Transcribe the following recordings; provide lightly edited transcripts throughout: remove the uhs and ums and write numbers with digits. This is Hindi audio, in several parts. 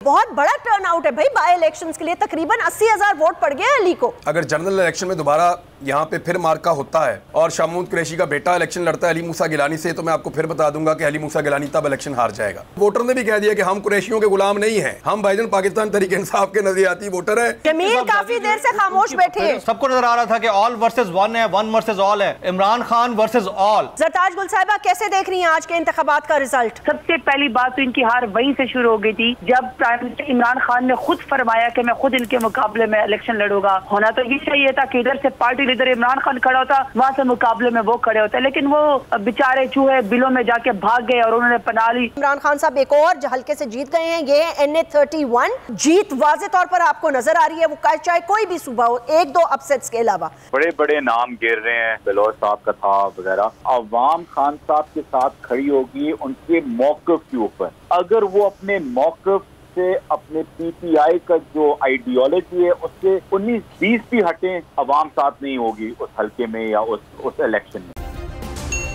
बहुत बड़ा टर्न आउट है भाई बाय इलेक्शंस के लिए, तकरीबन 80,000 वोट पड़ गए अली को। अगर जनरल इलेक्शन में दोबारा यहाँ पे फिर मार्का होता है और शामूद कुरैशी का बेटा इलेक्शन लड़ता है अली मूसा गिलानी से, तो मैं आपको फिर बता दूंगा कि अली मूसा गिलानी तब इलेक्शन हार जाएगा। वोटर ने भी कह दिया कि हम कुरैशियों के गुलाम नहीं हैं, हम भाईजान पाकिस्तान तहरीक इंसाफ के नजरियाती वोटर है। जमील काफी देर से खामोश बैठे, सबको नजर आ रहा था कि ऑल वर्सेस वन है, वन वर्सेस ऑल है, इमरान खान वर्सेस ऑल। जरताज गुल साहिबा कैसे देख रही हैं आज के इंतखाबात का रिजल्ट? सबसे पहली बात तो इनकी हार वहीं से शुरू हो गई थी जब प्राइम मिनिस्टर इमरान खान ने खुद फरमाया कि मैं खुद इनके मुकाबले में इलेक्शन लड़ूंगा। होना तो ये चाहिए था कि इधर से पार्टी लीडर इमरान खान खड़ा होता, वहाँ से मुकाबले में वो खड़े होते, लेकिन वो बेचारे चूहे बिलों में जाके भाग गए और उन्होंने पनाह ली। इमरान खान साहब एक और हल्के से जीत गए हैं, ये है NA-31। जीत वाज़े तौर पर आपको नजर आ रही है, वो चाहे कोई भी सूबा हो, एक दो अपसेट्स के अलावा। बड़े बड़े नाम गिर रहे हैं, बलोच साहब का था वगैरह। अवाम खान साहब के साथ खड़ी होगी उनके मौक़िफ़ के ऊपर। अगर वो अपने मौक़िफ़ से, अपने PTI का जो आइडियोलॉजी है उससे 19-20 भी हटें, अवाम साथ नहीं होगी उस हल्के में या उस इलेक्शन में।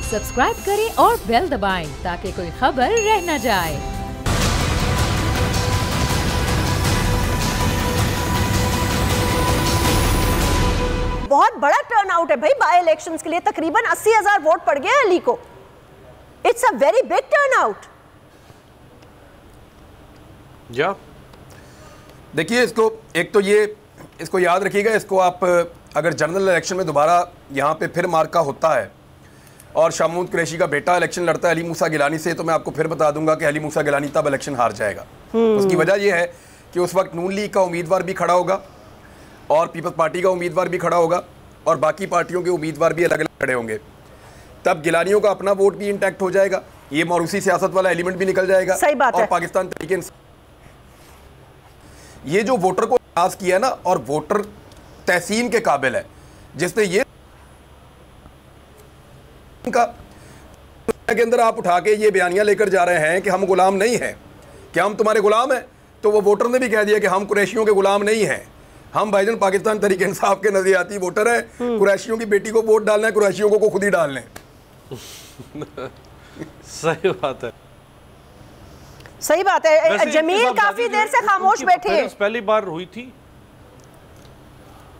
सब्सक्राइब करें और बेल दबाएं ताकि कोई खबर रह न जाए। बहुत बड़ा टर्न आउट है भाई बाय इलेक्शंस के लिए, तकरीबन 80,000 वोट पड़ गए अली को। It's a very big turn out. जा देखिए, इसको याद रखिएगा, इसको आप अगर जनरल इलेक्शन में दोबारा यहाँ पे फिर मार्का होता है और शामूद कुरैशी का बेटा इलेक्शन लड़ता है अली मूसा गिलानी से, तो मैं आपको फिर बता दूंगा कि अली मूसा गिलानी तब इलेक्शन हार जाएगा। उसकी वजह यह है कि उस वक्त नून लीग का उम्मीदवार भी खड़ा होगा और पीपल्स पार्टी का उम्मीदवार भी खड़ा होगा और बाकी पार्टियों के उम्मीदवार भी अलग अलग खड़े होंगे। तब गिलानियों का अपना वोट भी इंटैक्ट हो जाएगा, ये मौरूसी सियासत वाला एलिमेंट भी निकल जाएगा। सही बात और है। पाकिस्तान तरीके ये जो वोटर को पास किया ना, और वोटर तहसीन के काबिल है, जिसने ये के अंदर आप उठा के ये बयानियां लेकर जा रहे हैं कि हम गुलाम नहीं हैं, क्या हम तुम्हारे गुलाम हैं? तो वो वोटर ने भी कह दिया कि हम कुरैशियों के गुलाम नहीं हैं, हम भाईजान पाकिस्तान तहरीक इंसाफ के नजरियाती वोटर हैं। कुरैशियों की बेटी को वोट डालना है, कुरैशियों को खुद ही डालना है। सही बात है, सही बात है। जमील काफी देर से खामोश बैठे, पहली बार हुई थी।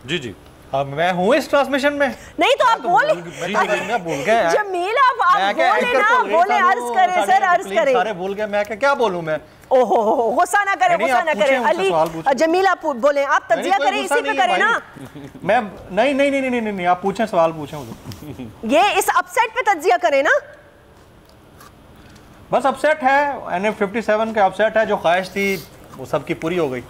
जी जी मैं हूँ इस ट्रांसमिशन में। नहीं तो आप बोले, भूल गए जमील आप बोले ना, बोले अर्ज करें सर, अर्ज करें। सारे भूल गए, मैं क्या बोलूं मैं? ओहो, गुस्सा ना करें, गुस्सा ना करें अली। जमील आप बोले, आप तज्जिया करें, इसी पे करें ना। मैं नहीं, आप पूछें, सवाल पूछें। ये इस अपसेट पे तज्जिया करें ना। बस अपसेट है, NA-57 का अपसेट है, जो ख्वाहिश थी वो सबकी पूरी हो गई।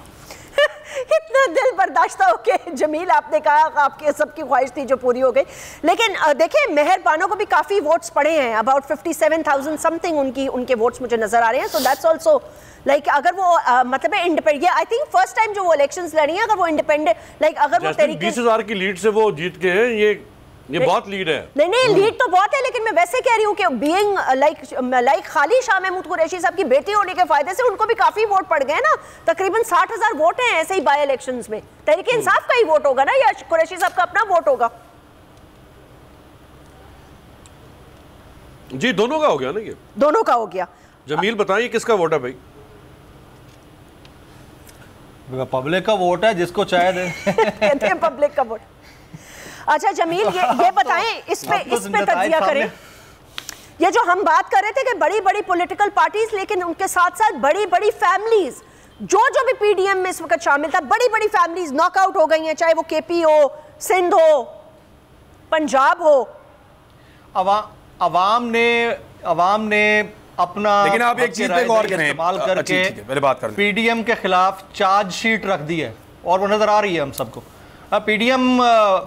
इतना दिल बर्दाश्त हो के जमील आपने कहा आपकी सबकी ख्वाहिश थी जो पूरी हो गई। लेकिन देखिए मेहरबानों को भी काफ़ी वोट्स पड़े हैं, अबाउट 57,000 समथिंग उनके वोट्स मुझे नज़र आ रहे हैं। सो दैट्स ऑल्सो लाइक अगर वो मतलब independent, I think first time जो वो इलेक्शंस लड़ी हैं, अगर वो इंडिपेंडेंट लाइक अगर वो तरीके 20,000 की लीड से वो जीत गए हैं, ये बहुत लीड है। नहीं लीड तो बहुत है, लेकिन मैं वैसे कह रही हूँ कि बीइंग लाइक खाली शाह महमूद कुरैशी साहब की बेटी होने के फायदे से उनको भी काफी वोट पड़ गए ना। तकरीबन 60,000 वोट हैं ऐसे ही बाय इलेक्शंस में। तहरीक इंसाफ का ही वोट होगा ना या कुरैशी साहब का अपना वोट होगा? जी दोनों का हो गया ना, ये दोनों का हो गया। जमील बताइए किसका वोट है भाई? पब्लिक का वोट है, जिसको चाहे दे। कहते हैं पब्लिक का वोट। अच्छा जमील ये बताएं, इस पे तज्जिया करें। ये जो हम बात कर रहे थे कि बड़ी बड़ी पॉलिटिकल पार्टीज, लेकिन उनके साथ साथ बड़ी बड़ी फैमिलीज, जो भी PDM में इस वक्त शामिल था, बड़ी बड़ी फैमिलीज नॉकआउट हो गई हैं, चाहे वो KP हो, सिंध हो, पंजाब हो। अवाम ने अपना, लेकिन आप एक चीज पे गौर करें, इस्तेमाल करके मेरे बात करें, PDM के खिलाफ चार्जशीट रख दी है और वो नजर आ रही है हम सबको। PDM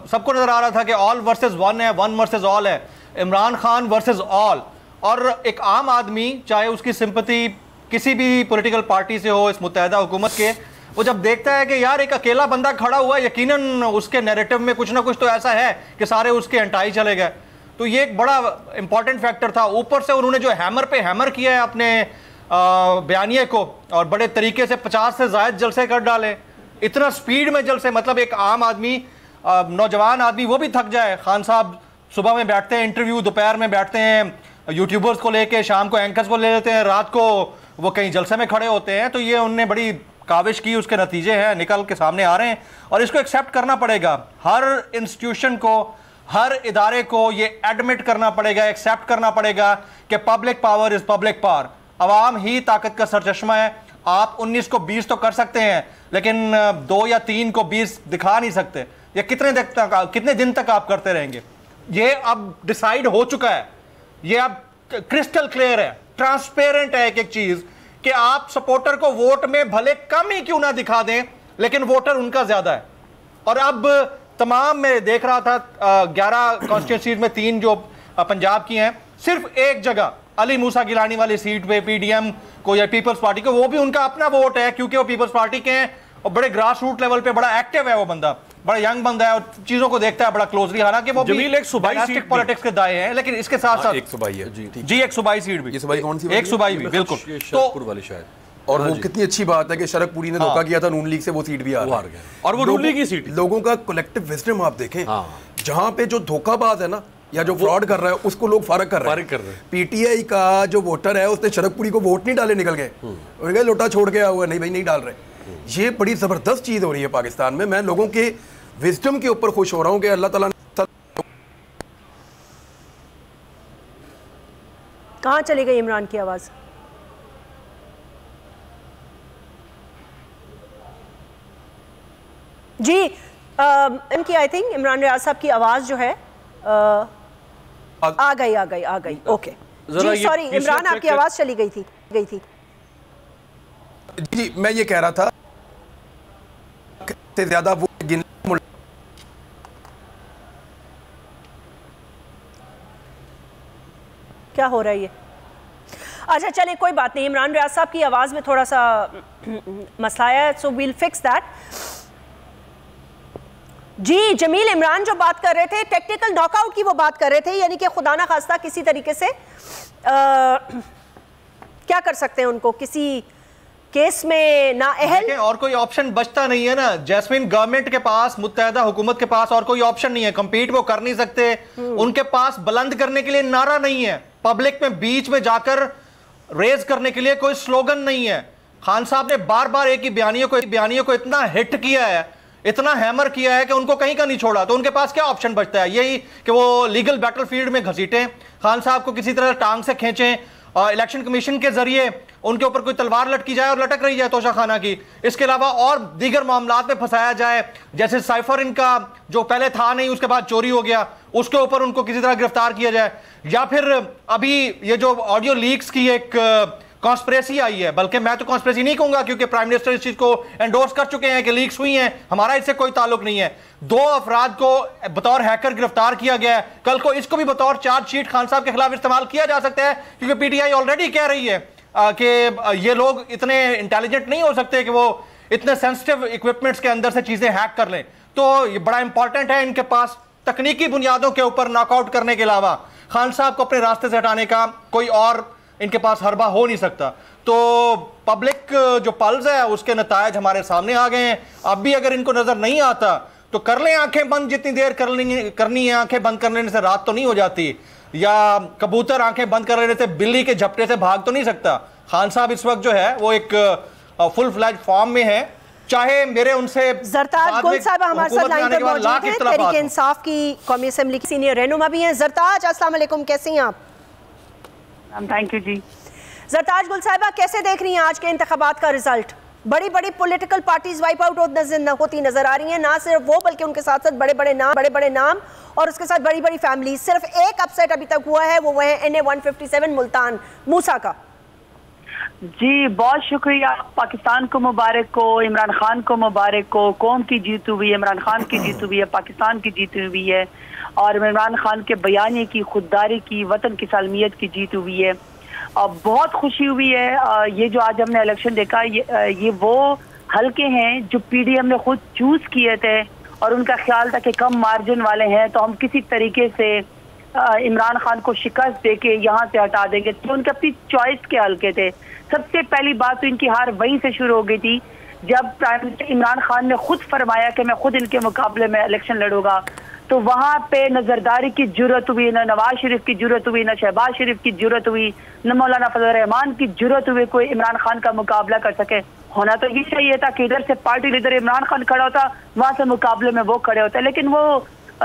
सबको नजर आ रहा था कि ऑल वर्सेस वन है, वन वर्सेस ऑल है, इमरान खान वर्सेस ऑल। और एक आम आदमी, चाहे उसकी सिंपैथी किसी भी पॉलिटिकल पार्टी से हो इस मुत्तहिदा हुकूमत के, वो जब देखता है कि यार एक अकेला बंदा खड़ा हुआ है, यकीनन उसके नैरेटिव में कुछ ना कुछ तो ऐसा है कि सारे उसके एंटाई चले गए। तो ये एक बड़ा इंपॉर्टेंट फैक्टर था। ऊपर से उन्होंने जो हैमर पे हैमर किया है अपने बयानिए को, और बड़े तरीके से 50 से ज़ायद जलसे कर डाले, इतना स्पीड में जलसे, मतलब एक आम आदमी, नौजवान आदमी वो भी थक जाए। खान साहब सुबह में बैठते हैं इंटरव्यू, दोपहर में बैठते हैं यूट्यूबर्स को लेके, शाम को एंकर्स को ले लेते हैं, रात को वो कहीं जलसे में खड़े होते हैं, तो ये उनने बड़ी काविश की, उसके नतीजे हैं निकल के सामने आ रहे हैं और इसको एक्सेप्ट करना पड़ेगा। हर इंस्टीट्यूशन को, हर इदारे को ये एडमिट करना पड़ेगा, एक्सेप्ट करना पड़ेगा कि public power is public power. अवाम ही ताकत का सरचश्मा है। आप 19 को 20 तो कर सकते हैं, लेकिन 2 या 3 को 20 दिखा नहीं सकते। ये कितने दिन तक आप करते रहेंगे? ये अब डिसाइड हो चुका है, ये अब क्रिस्टल क्लियर है, ट्रांसपेरेंट है एक चीज कि आप सपोर्टर को वोट में भले कम ही क्यों ना दिखा दें, लेकिन वोटर उनका ज्यादा है। और अब तमाम, मैं देख रहा था 11 कॉन्स्टिट्यूंसीज में 3 जो पंजाब की हैं, सिर्फ एक जगह अली मूसा गिलानी वाली सीट पे पीडीएम को या पीपल्स पार्टी को, वो भी उनका अपना वोट है क्योंकि वो पीपल्स पार्टी के हैं और बड़े ग्रास रूट लेवल पे बड़ा एक्टिव है। वो बंदा बड़ा यंग बंदा है और चीजों को देखता है बड़ा क्लोजली। हालांकि वो जमील एक सूबाई सीट पॉलिटिक्स के दाए हैं, लेकिन इसके साथ साथ एक सूबाई है जी, एक सूबाई सीट भी। ये सूबाई कौन सी? एक सूबाई भी, बिल्कुल। तो वाली शायद, और वो कितनी अच्छी बात है कि शरकपुरी ने धोखा किया था, नून लीग से वो सीट भी हार गया और वो नून लीग की सीट। लोगों का कलेक्टिव विजडम आप देखें, जहां पे जो धोखाबाज है ना या जो फ्रॉड कर रहा है उसको लोग फारग कर रहे हैं। पीटीआई का जो वोटर है उसने शरकपुरी को वोट नहीं डाले, निकल गए, उन्होंने लोटा छोड़ के आया हुआ, नहीं भाई नहीं डाल रहे। ये बड़ी जबरदस्त चीज हो रही है पाकिस्तान में। मैं लोगों के विजडम के ऊपर खुश हो रहा हूं कि अल्लाह ताला कहां चली गई इमरान की आवाज? जी इनकी आई थिंक इमरान रियाज साहब की आवाज जो है आ गई। ओके जी, सॉरी इमरान, आपकी आवाज चली गई थी। जी मैं ये कह रहा था कि ज्यादा वो क्या हो रहा है ये? अच्छा चलिए कोई बात नहीं, इमरान रियाज साहब की आवाज में थोड़ा सा मसला है, सो वील फिक्स दैट। जी जमील, इमरान जो बात कर रहे थे टेक्निकल नॉकआउट की वो बात कर रहे थे, यानी कि खुदा ना खास्ता किसी तरीके से क्या कर सकते हैं उनको किसी केस में ना अहल, और कोई ऑप्शन बचता नहीं है ना। जैस्मिन, गवर्नमेंट के पास, मुत्तहदा हुकूमत के पास और कोई ऑप्शन नहीं है, कंपीट वो कर नहीं सकते। उनके पास बुलंद करने के लिए नारा नहीं है, पब्लिक में बीच में जाकर रेज करने के लिए कोई स्लोगन नहीं है। खान साहब ने बार बार एक ही बयानियों को इतना हिट किया है, इतना हैमर किया है कि उनको कहीं का नहीं छोड़ा। तो उनके पास क्या ऑप्शन बचता है? यही कि वो लीगल बैटलफील्ड में घसीटें, खान साहब को किसी तरह टांग से खींचें, इलेक्शन कमीशन के जरिए उनके ऊपर कोई तलवार लटकी जाए और लटक रही है तोशा खाना की। इसके अलावा और दीगर मामलात में फंसाया जाए, जैसे साइफर इनका जो पहले था नहीं उसके बाद चोरी हो गया, उसके ऊपर उनको किसी तरह गिरफ्तार किया जाए। या फिर अभी ये जो ऑडियो लीक्स की एक कॉन्स्पिरेसी आई है, बल्कि मैं तो कॉन्स्पिरेसी नहीं कहूंगा क्योंकि प्राइम मिनिस्टर इस चीज को एंडोर्स कर चुके हैं कि लीक्स हुई हैं, हमारा इससे कोई ताल्लुक नहीं है। 2 अफराद को बतौर हैकर गिरफ्तार किया गया है, कल को इसको भी बतौर चार्जशीट खान साहब के खिलाफ इस्तेमाल किया जा सकता है, क्योंकि पीटीआई ऑलरेडी कह रही है कि ये लोग इतने इंटेलिजेंट नहीं हो सकते कि वो इतने सेंसिटिव इक्विपमेंट्स के अंदर से चीजें हैक कर लें। तो ये बड़ा इंपॉर्टेंट है इनके पास तकनीकी बुनियादों के ऊपर नॉकआउट करने के अलावा खान साहब को अपने रास्ते से हटाने का कोई और इनके पास हरबा हो नहीं सकता। तो पब्लिक जो पल्स है उसके नतायज हमारे सामने आ गए हैं। अब भी अगर इनको नजर नहीं आता तो कर लें आंखें बंद, जितनी देर करनी है। आंखें बंद कर लेने से रात तो नहीं हो जाती, या कबूतर आंखें बंद कर लेने से बिल्ली के झपटे से भाग तो नहीं सकता। खान साहब इस वक्त जो है वो एक फुल फ्लैज फॉर्म में है, चाहे मेरे उनसे जरताज गुल साहब हमारे साथ लाइन पर मौजूद हैं, तहरीक इंसाफ की कौमी असेंबली की सीनियर रहनुमा भी हैं। जरताज अस्सलाम वालेकुम, कैसी हैं आप? थैंक यू जी। जरताज गुल साहिबा, कैसे देख रही हैं आज के इंतखाबात का रिजल्ट? बड़ी बड़ी पॉलिटिकल पार्टीज वाइप आउट होती नजर आ रही हैं, ना सिर्फ वो बल्कि उनके साथ साथ बड़े बड़े नाम और उसके साथ बड़ी बड़ी फैमिली। सिर्फ एक अपसेट अभी तक हुआ है, वो है NA 157 मुल्तान मूसा का। जी बहुत शुक्रिया, पाकिस्तान को मुबारक हो, इमरान खान को मुबारक हो। कौम की जीत हुई है, इमरान खान की जीत हुई है, पाकिस्तान की जीत हुई है और इमरान खान के बयानी की, खुददारी की, वतन की सालमियत की जीत हुई है। बहुत खुशी हुई है। ये जो आज हमने इलेक्शन देखा, ये वो हल्के हैं जो पीडीएम ने खुद चूज किए थे और उनका ख्याल था कि कम मार्जिन वाले हैं तो हम किसी तरीके से इमरान खान को शिकस्त देके यहाँ से हटा देंगे। तो उनके अपनी चॉइस के हल्के थे। सबसे पहली बात तो इनकी हार वहीं से शुरू हो गई थी जब प्राइम मिनिस्टर इमरान खान ने खुद फरमाया कि मैं खुद इनके मुकाबले में इलेक्शन लड़ूंगा। तो वहां पे न जरदारी की जरूरत हुई, न नवाज शरीफ की जरूरत हुई, न शहबाज शरीफ की जरूरत हुई, न मौलाना फजल रहमान की जरूरत हुई कोई इमरान खान का मुकाबला कर सके। होना तो ये चाहिए था कि इधर से पार्टी लीडर इमरान खान खड़ा होता, वहां से मुकाबले में वो खड़े होते, लेकिन वो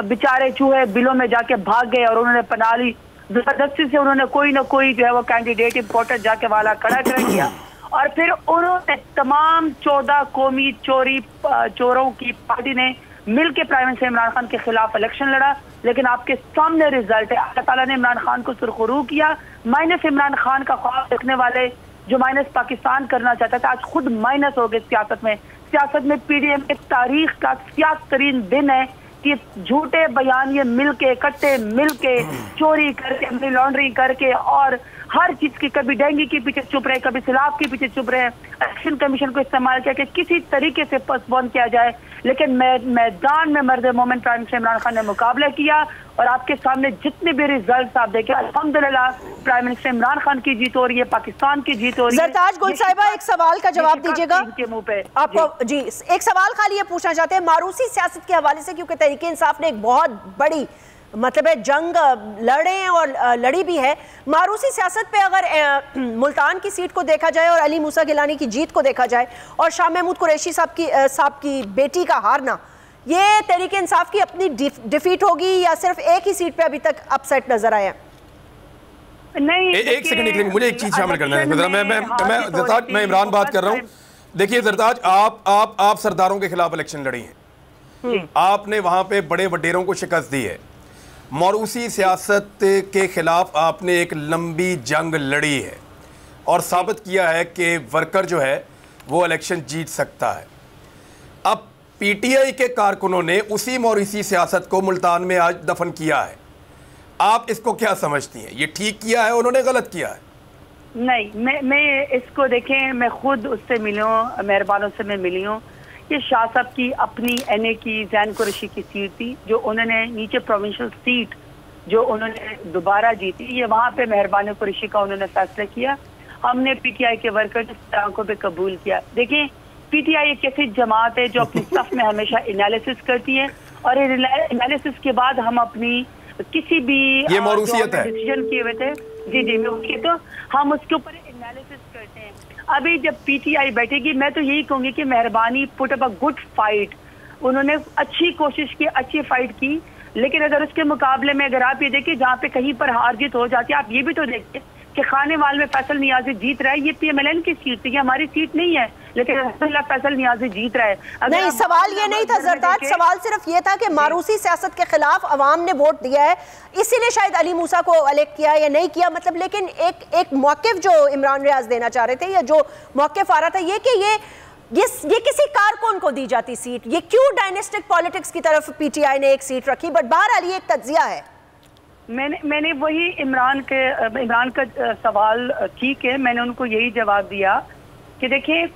बेचारे चूहे बिलों में जाके भाग गए और उन्होंने पना ली। जबरदस्ती से उन्होंने कोई ना कोई जो है वो कैंडिडेट इंपोर्टेड जाके वाला खड़ा कर दिया और फिर उन्होंने तमाम 14 कौमी चोरों की पार्टी ने मिल के प्राइम मिनिस्टर इमरान खान के खिलाफ इलेक्शन लड़ा। लेकिन आपके सामने रिजल्ट है, अल्लाह ताला ने इमरान खान को सुरखरू किया। माइनस इमरान खान का ख्वाब देखने वाले जो माइनस पाकिस्तान करना चाहता था, आज खुद माइनस हो गए सियासत में। सियासत में पीडीएम के तारीख का सियासत तरीन दिन है कि झूठे बयान ये मिलके इकट्ठे मिलके चोरी करके मनी लॉन्ड्रिंग करके और हर चीज की, कभी डेंगू के पीछे चुप रहे, कभी सैलाब के पीछे चुप रहे, इलेक्शन कमीशन को इस्तेमाल किया कि किसी तरीके से पोस्टपोन किया जाए। लेकिन मैदान में मर्द moment prime minister Imran Khan ने मुकाबला किया और आपके सामने जितने भी रिजल्ट आप देखें, अल्हम्दुलिल्लाह प्राइम मिनिस्टर इमरान खान की जीत हो रही है, पाकिस्तान की जीत हो रही है। जरताज गुल साहिबा, एक सवाल का जवाब दीजिएगा के मुंह पे आपको जी। एक सवाल खाली ये पूछना चाहते हैं मारूसी सियासत के हवाले से, क्योंकि तहरीक इंसाफ ने एक बहुत बड़ी मतलब है जंग लड़े और लड़ी भी है। मारूसी सियासत पे अगर मुल्तान की सीट को देखा जाए और अली मूसा गिलानी की जीत को देखा जाए और शाह महमूद कुरैशी साहब की बेटी का हारना, ये तहरीक इंसाफ की अपनी डिफीट होगी या सिर्फ एक ही सीट पे अभी तक अपसेट नजर आया? नहीं, एक सेकंड निकले, मुझे एक चीज शामिल करना है। मैं इमरान बात कर रहा हूँ। देखिए जरताज, आप सरदारों के खिलाफ इलेक्शन लड़ी हैं, आपने वहां पे बड़े वडेरों को शिकस्त दी है। मौरूसी सियासत के खिलाफ आपने एक लंबी जंग लड़ी है और साबित किया है कि वर्कर जो है वो इलेक्शन जीत सकता है। अब पीटीआई के कारकुनों ने उसी मौरूसी सियासत को मुल्तान में आज दफन किया है, आप इसको क्या समझती हैं? ये ठीक किया है उन्होंने, गलत किया है? नहीं, मैं इसको देखें, मैं खुद उससे मिली हूँ, मेहरबानों से मैं मिली हूँ। ये शाह साहब की अपनी एनए की जैन कुरैशी की सीट थी जो उन्होंने नीचे प्रोविंशियल सीट जो उन्होंने दोबारा जीती, ये वहाँ पे मेहरबान कुरैशी का उन्होंने फैसला किया। हमने पीटीआई के वर्कर आंखों पे कबूल किया। देखें, पीटीआई एक ऐसी जमात है जो अपनी सफ में हमेशा एनालिसिस करती है और एनालिसिस के बाद हम अपनी किसी भी ये मौरूसियत है डिसीजन किए हुए थे जी तो हम उसके ऊपर एनालिसिस करते हैं। अभी जब पीटीआई बैठेगी, मैं तो यही कहूंगी कि मेहरबानी put up a good fight. उन्होंने अच्छी कोशिश की, अच्छी फाइट की, लेकिन अगर उसके मुकाबले में अगर आप ये देखिए जहाँ पे कहीं पर हार जीत हो जाती है, आप ये भी तो देखिए कि खानेवाल में फैसल नियाजी जीत रहा है। ये पीएमएलएन की सीट थी, ये हमारी सीट नहीं है, लेकिन अल्हम्दुलिल्लाह फैसल नियाजी जीत रहा है। नहीं, सवाल ये नहीं था जरदाज, सवाल सिर्फ ये था कि मारूसी सियासत के खिलाफ अवाम ने वोट दिया है, इसीलिए शायद अली मूसा को इलेक्ट किया या नहीं किया, मतलब। लेकिन एक मौक़िफ़ जो इमरान रियाज देना चाह रहे थे या जो मौक़िफ़ आ रहा था, ये कि ये किसी कारकुन को दी जाती सीट, ये क्यों डायनेस्टिक पॉलिटिक्स की तरफ पीटीआई ने एक सीट रखी? बट बहरहाल ये एक तज्जिया है। मैंने वही इमरान का सवाल ठीक है, मैंने उनको यही जवाब दिया कि देखें,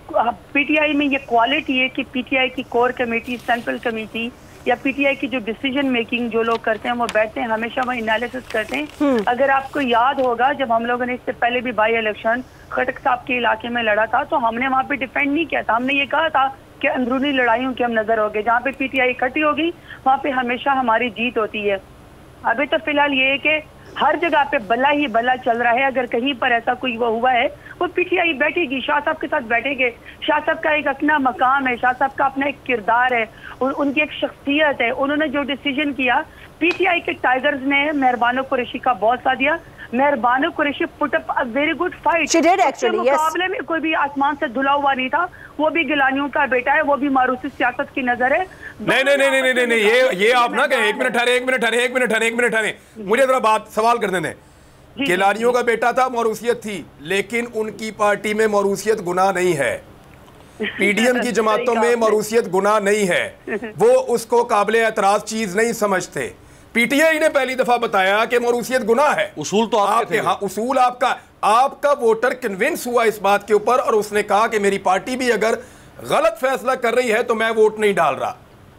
पीटीआई में ये क्वालिटी है कि पीटीआई की कोर कमेटी, सेंट्रल कमेटी या पीटीआई की जो डिसीजन मेकिंग जो लोग करते हैं वो बैठते हैं, हमेशा वो एनालिसिस करते हैं। अगर आपको याद होगा, जब हम लोगों ने इससे पहले भी बाई इलेक्शन खटक साहब के इलाके में लड़ा था, तो हमने वहाँ पे डिफेंड नहीं किया था, हमने ये कहा था कि अंदरूनी लड़ाइयों के हम नजर हो गए, जहाँ पे पीटीआई इकट्ठी होगी वहाँ पे हमेशा हमारी जीत होती है। अभी तो फिलहाल ये है कि हर जगह पे बला ही बला चल रहा है। अगर कहीं पर ऐसा कोई वो हुआ है, वो पीटीआई बैठेगी, शाह साहब के साथ बैठेंगे। शाह साहब का एक अपना मकाम है, शाह साहब का अपना एक किरदार है, उनकी एक शख्सियत है। उन्होंने जो डिसीजन किया, पीटीआई के टाइगर्स ने मेहरबान कुरैशी का बहुत साथ दिया। मेहरबान Qureshi put up a very good fight. मुकाबले में कोई भी आसमान से धुला हुआ नहीं था, वो भी गिलानियों का बेटा है, वो भी मारूसी सियासत की नजर है। नहीं, ये आप ना कहें। एक मिनट ठहरे, मुझे जरा बात सवाल कर देने। गिलानियों का बेटा था, मौरूसियत थी, लेकिन उनकी पार्टी में मौरूसियत गुनाह नहीं है। पीडीएम की जमातों में मौरूसियत गुनाह नहीं है, वो उसको काबिल एतराज चीज नहीं समझते। पीटीआई ने पहली दफा बताया कि मौरूसियत गुनाह है। उसूल तो आपके हाँ, उसूल आपका वोटर कन्विंस हुआ इस बात के ऊपर और उसने कहा कि मेरी पार्टी भी अगर गलत फैसला कर रही है तो मैं वोट नहीं डाल रहा।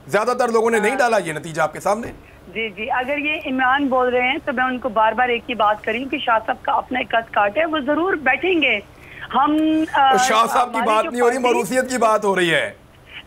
ज्यादातर लोगों ने नहीं डाला, ये नतीजा आपके सामने। जी, अगर ये इमरान बोल रहे हैं तो मैं उनको बार बार एक ही बात करी कि शाह साहब का अपना कद काट है, वो जरूर बैठेंगे। हम तो शाह साहब की बात नहीं हो रही, मौरूसियत की बात हो रही है।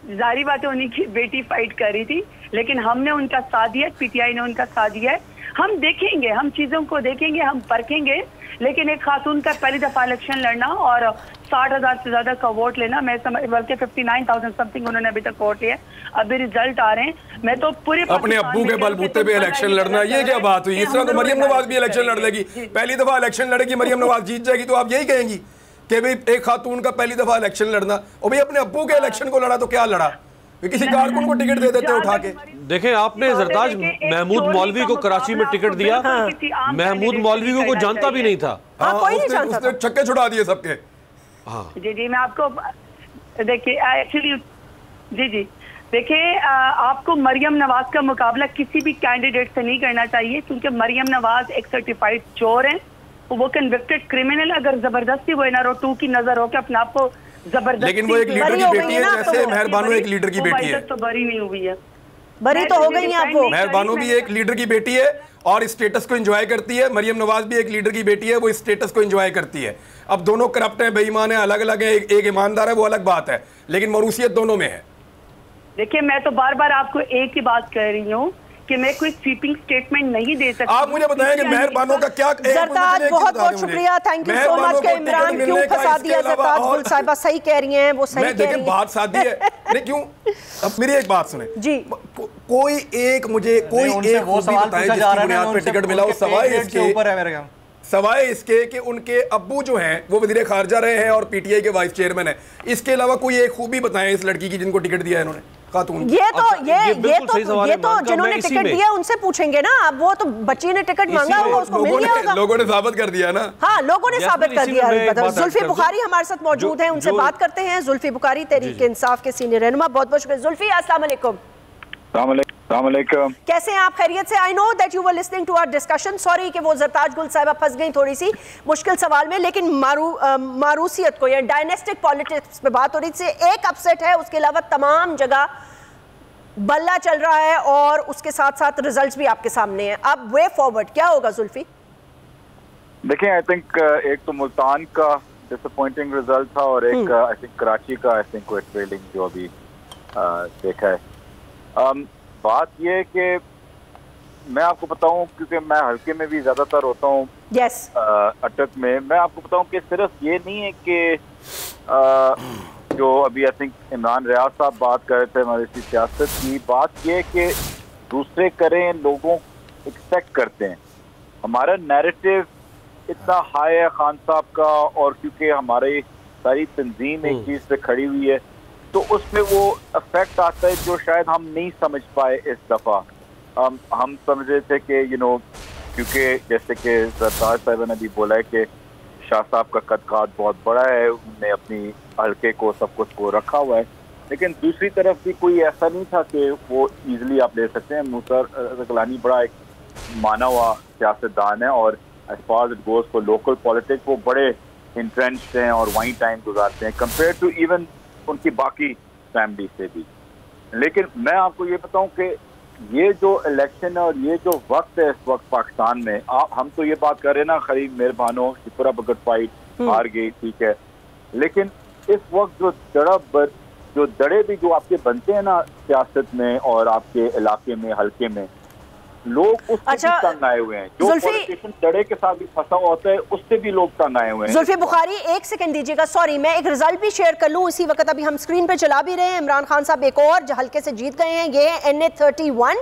जारी बात है उन्हीं की बेटी फाइट कर रही थी, लेकिन हमने उनका साथ दिया, पीटीआई ने उनका साथ दिया है। हम देखेंगे, हम चीजों को देखेंगे, हम परखेंगे, लेकिन एक खातून का पहली दफा इलेक्शन लड़ना और 60,000 से ज्यादा का वोट लेना, मैं समझ, बल्कि 59,000 समथिंग उन्होंने अभी तक वोट लिया, अभी रिजल्ट आ रहे हैं। मैं तो पूरे अपने अब्बू के बलबूते पे इलेक्शन लड़ना, ये क्या बात हुई? इस तरह तो मरियम नवाज भी इलेक्शन लड़ लेगी, पहली दफा इलेक्शन लड़ेगी मरियम नवाज जीत जाएगी, तो आप यही कहेंगी कि भाई एक खातून का पहली दफा इलेक्शन लड़ना, और भाई अपने अब्बू के इलेक्शन को लड़ा तो क्या लड़ा? किसी कारकुन को टिकट दे देते उठा के। देखें, आपने जरताज महमूद मौलवी को कराची में टिकट दिया, महमूद मौलवी को कोई जानता भी नहीं था। उसने छक्के छुड़ा दिए सबके। हाँ जी जी, मैं आपको देखिए एक्चुअली जी देखिए, आपको मरियम नवाज का मुकाबला किसी भी कैंडिडेट से नहीं करना चाहिए, क्योंकि मरियम नवाज एक सर्टिफाइड चोर है, वो कन्विक्टेड क्रिमिनल। अगर जबरदस्ती वो एनआरओ 2 की नजर हो के अपने आप को जबरदस्ती, लेकिन वो एक लीडर की बेटी है, जैसे मेहर बानो एक लीडर की बेटी है, तो बरी नहीं हुई है, बरी तो हो गई है आप। वो मेहर बानो भी एक लीडर की बेटी है और स्टेटस को एंजॉय करती है, मरियम नवाज भी एक लीडर की बेटी है, वो स्टेटस को एंजॉय करती है। अब दोनों करप्ट हैं, बेईमान है, अलग अलग है, एक ईमानदार है, वो अलग बात है, लेकिन मरूसियत दोनों में है। देखिए, मैं तो बार बार आपको एक ही बात कह रही हूँ कि मैं कोई स्वीपिंग स्टेटमेंट नहीं दे सकती। आप मुझे बताएं कि मेहर बानो का क्या? जरताज बहुत बहुत शुक्रिया, थैंक यू सो मच। के इमरान क्यों फंसा दिया जरताज? गुल साहिबा सही कह रही हैं, वो सही कह रही हैं। बात सादी है, नहीं क्यों? अब मेरी एक बात सुने जी, कोई एक मुझे कोई एक वो सवाल बताएं जिसकी बुनियाद पर टिकट मिला हो, सवाए इसके कि उनके अब्बू जो हैं वो वजीर खारजा रहे हैं और पीटीआई के वाइस चेयरमैन हैं। इसके अलावा कोई एक खूबी बताएं इस लड़की की जिनको टिकट दिया है इन्होंने, खातून। ये तो जिन्होंने टिकट दिया उनसे पूछेंगे ना। अब वो तो बच्ची ने टिकट मांगा होगा, उसको मिल गया होगा। लोगों ने साबित कर दिया ना। हाँ, लोगों ने साबित कर दिया। जुल्फी बुखारी हमारे साथ मौजूद है, उनसे बात करते हैं। जुल्फी बुखारी तहरीक इंसाफ के सीनियर रहनुमा, बहुत बहुत शुक्रिया। जुल्फी, अस्सलाम वालेकुम। कैसे हैं आप? खैरियत से? I know that you were listening to our discussion. Sorry कि वो जरताज गुल साहिबा फंस गई थोड़ी सी मुश्किल सवाल में, लेकिन मारूसियत को या डायनेस्टिक पॉलिटिक्स पे बात हो रही थी। एक अपसेट है, उसके अलावा तमाम जगह बल्ला चल रहा है और उसके साथ साथ रिजल्ट्स भी आपके सामने हैं। अब वे फॉरवर्ड क्या होगा जुल्फी? देखिए, आई थिंक एक तो मुल्तान का डिसअपॉइंटिंग रिजल्ट था और एक आई थिंक कराची का आई थिंक वो ट्रेलिंग जो अभी देखा है। बात ये है कि मैं आपको बताऊं, क्योंकि मैं हल्के में भी ज्यादातर होता हूँ अटक में, मैं आपको बताऊं कि सिर्फ ये नहीं है कि जो अभी आई थिंक इमरान रियाज साहब बात कर रहे थे हमारी सियासत की, बात ये है कि दूसरे करें, लोगों एक्सपेक्ट करते हैं। हमारा नैरेटिव इतना हाई है खान साहब का, और क्योंकि हमारी सारी तंजीम एक चीज पे खड़ी हुई है, तो उसमें वो इफेक्ट आता है जो शायद हम नहीं समझ पाए इस दफा। हम समझ रहे थे कि क्योंकि जैसे कि सरताज साहब ने भी बोला है कि शाह साहब का कद-काद बहुत बड़ा है, उन्होंने अपनी हल्के को सब कुछ को रखा हुआ है, लेकिन दूसरी तरफ भी कोई ऐसा नहीं था कि वो इजीली आप ले सकते हैं। मूसा रज़क़लानी बड़ा एक माना हुआ सियासतदान है और as far it goes for local politics वो बड़े इंट्रेंच्ड हैं और वहीं टाइम गुजारते हैं कंपेयर टू इवन उनकी बाकी फैमिली से भी। लेकिन मैं आपको ये बताऊं कि ये जो इलेक्शन है और ये जो वक्त है इस वक्त पाकिस्तान में, हम तो ये बात कर रहे हैं ना, खरीब मेहरबानो शिपुरा बगट फाइट हार गई, ठीक है, लेकिन इस वक्त जो दड़े भी जो आपके बनते हैं ना सियासत में और आपके इलाके में, हल्के में, लोग उससे भी तंग आए हुए हैं। जो पॉलिटिशियन दड़े के साथ भी फंसा होता है उससे भी लोग तंग आए हुए हैं। जुल्फी बुखारी, एक सेकंड दीजिएगा, सॉरी, मैं एक रिजल्ट भी शेयर कर लूं इसी वक्त, अभी हम स्क्रीन पे चला भी रहे हैं। इमरान खान साहब एक और हल्के से जीत गए हैं, ये है NA 31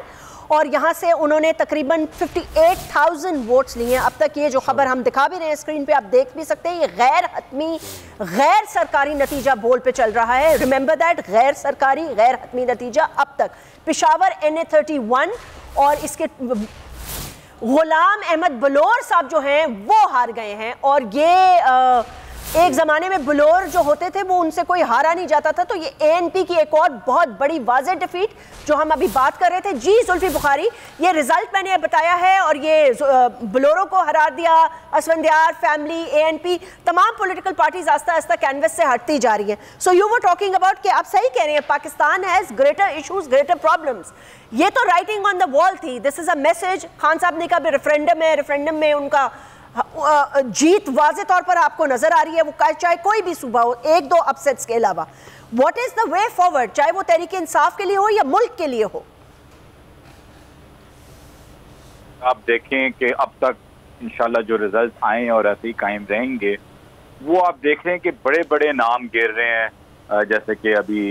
और यहाँ से उन्होंने तकरीबन 58,000 वोट्स लिए हैं अब तक। ये जो खबर हम दिखा भी रहे हैं स्क्रीन पे, आप देख भी सकते हैं, ये गैर हतमी गैर सरकारी नतीजा बोल पे चल रहा है। रिमेंबर दैट, गैर सरकारी गैर हतमी नतीजा अब तक। पेशावर NA 31 और इसके गुलाम अहमद बलोर साहब जो हैं वो हार गए हैं। और ये एक ज़माने में बलोर जो होते थे वो उनसे कोई हारा नहीं जाता था, तो ये ANP की एक और बहुत बड़ी वाज़ेह डिफीट जो हम अभी बात कर रहे थे। जी जुल्फी बुखारी, ये रिजल्ट मैंने बताया है और ये बलोरों को हरा दिया, असफंदियार फैमिली, ANP, तमाम पॉलिटिकल पार्टीज आस्ता आस्ता कैनवस से हटती जा रही हैं। So you were talking about कि आप सही कह रहे हैं, Pakistan has greater issues, greater problems. ये तो राइटिंग ऑन द वॉल थी, this is a message. Khan साहब ने कहा रेफरेंडम है, रेफरेंडम में उनका जीत वाज़े तौर पर आपको नजर आ रही है, वो चाहे कोई भी सूबा हो, एक दो अपसेट्स के अलावा। What is the way forward, चाहे वो तहरीक इंसाफ के लिए हो या मुल्क के लिए हो? आप देखें कि अब तक इंशाल्लाह जो रिजल्ट आए और ऐसे ही कायम रहेंगे, वो आप देख रहे हैं कि बड़े बड़े नाम गिर रहे हैं, जैसे कि अभी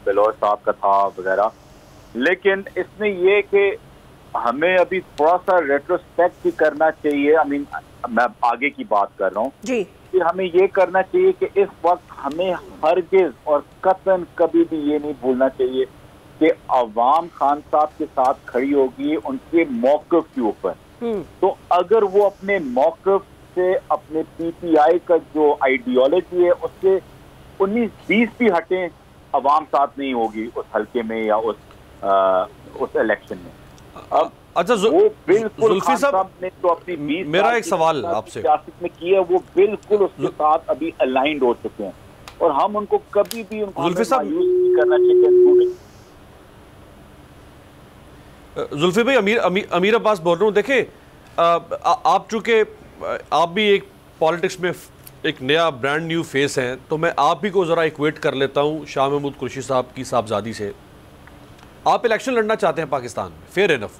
बिलोच साहब का था वगैरह। लेकिन इसमें ये कि हमें अभी थोड़ा सा रेट्रोस्पेक्ट भी करना चाहिए। मैं आगे की बात कर रहा हूँ जी, कि हमें ये करना चाहिए कि इस वक्त हमें हरगिज और कतन कभी भी ये नहीं भूलना चाहिए कि अवाम खान साहब के साथ खड़ी होगी उनके मौक़िफ़ के ऊपर। तो अगर वो अपने मौक़िफ़ से, अपने पीटीआई का जो आइडियोलॉजी है उससे 19-20 भी हटें, अवाम साथ नहीं होगी उस हल्के में या उस इलेक्शन में। अब अच्छा वो बिल्कुल जुल्फी साहब ने तो अपनी 20 मेरा एक सवाल आपसे सियासत में की है, वो बिल्कुल उसके साथ अभी अलाइंड हो चुके हैं और हम उनको कभी भी उनको जुल्फी साहब नहीं करना चाहिए। जुल्फी भाई, अमीर अब्बास बोल रहा हूँ। देखे आप चूंकि आप भी एक पॉलिटिक्स में एक नया ब्रांड न्यू फेस हैं, तो मैं आप ही को ज़रा इक्वेट कर लेता हूँ शाह महमूद कुरैशी साहब की साहबजादी से। आप इलेक्शन लड़ना चाहते हैं पाकिस्तान में, फेयर इनफ,